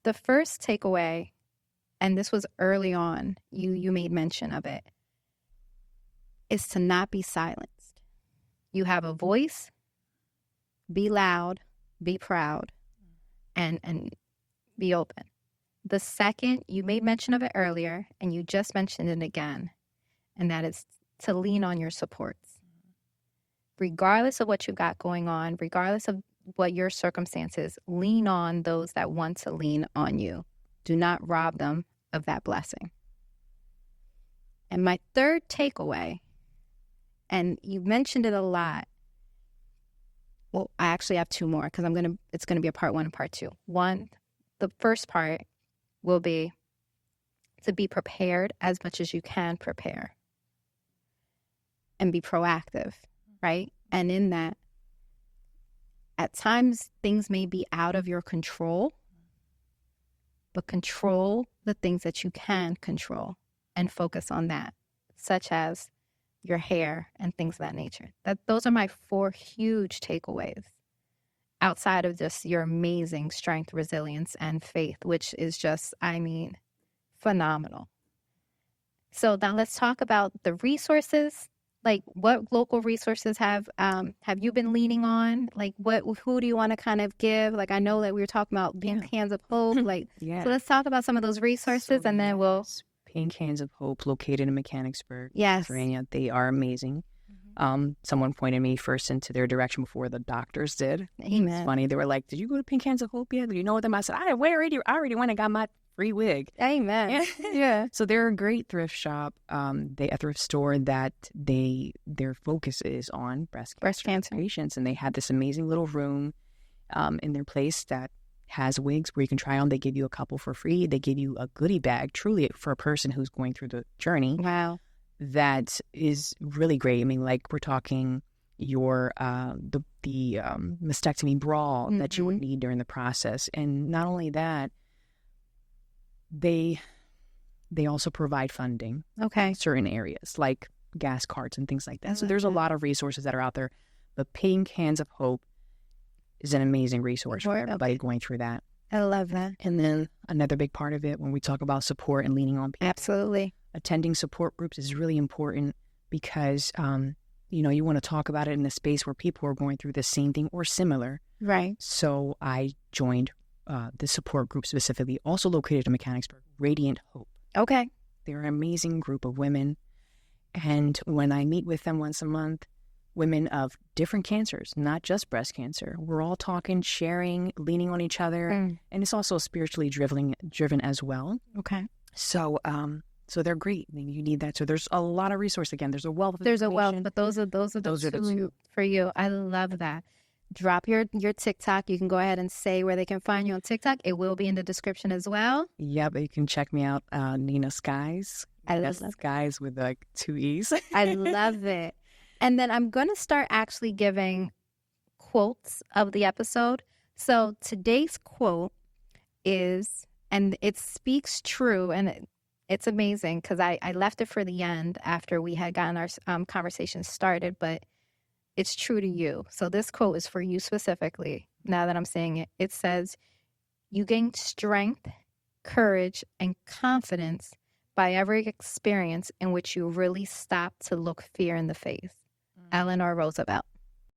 The first takeaway, and this was early on, you made mention of it, is to not be silenced. You have a voice, be loud, be proud, and be open. The second, you made mention of it earlier, and you just mentioned it again, and that is to lean on your supports. Regardless of what you got going on, regardless of what your circumstances, lean on those that want to lean on you. Do not rob them of that blessing. And my third takeaway, and you mentioned it a lot. Well, I actually have two more because it's gonna be a part one and part two. One, the first part will be to be prepared as much as you can prepare and be proactive, right? And in that, at times things may be out of your control, but control the things that you can control and focus on that, such as your hair and things of that nature. Those are my 4 huge takeaways outside of just your amazing strength, resilience, and faith, which is just, phenomenal. So now let's talk about the resources. Like, what local resources have you been leaning on? Like, who do you want to kind of give? Like, I know that we were talking about Pink Hands of Hope. Like, yeah. So let's talk about some of those resources, and then we'll. Pink Hands of Hope, located in Mechanicsburg, Yes, Pennsylvania. They are amazing. Someone pointed me first into their direction before the doctors did. Amen. It's funny. They were like, "Did you go to Pink Hands of Hope yet? Do you know them?" I said, "I already went and got my free wig." Amen. Yeah. So they're a great thrift shop. A thrift store that their focus is on breast cancer patients, and they have this amazing little room in their place that has wigs where you can try on. They give you a couple for free. They give you a goodie bag, truly for a person who's going through the journey. Wow. That is really great. I mean, like, we're talking your the mastectomy bra that you would need during the process, and not only that, they also provide funding. Okay. In certain areas like gas carts and things like that. So there's a lot of resources that are out there. But Pink Hands of Hope is an amazing resource for everybody going through that. I love that. And then another big part of it, when we talk about support and leaning on people, Absolutely, attending support groups is really important because, you want to talk about it in a space where people are going through the same thing or similar. right. So I joined the support group specifically, also located in Mechanicsburg, Radiant Hope. Okay. They're an amazing group of women. And when I meet with them once a month, women of different cancers, not just breast cancer, we're all talking, sharing, leaning on each other. And it's also spiritually driven as well. Okay. So they're great. I mean, you need that. So there's a lot of resource. Again, there's a wealth of There's a wealth, information. but those are the two for you. I love that. Drop your TikTok. You can go ahead and say where they can find you on TikTok. It will be in the description as well. Yeah, but you can check me out, Nina Skies. I love Skies with like 2 E's. I love it. And then I'm going to start actually giving quotes of the episode. So today's quote is, and it speaks true, and it's amazing because I left it for the end after we had gotten our conversation started, but it's true to you. So this quote is for you specifically. Now that I'm saying it, it says, "You gain strength, courage, and confidence by every experience in which you really stop to look fear in the face." Eleanor Roosevelt.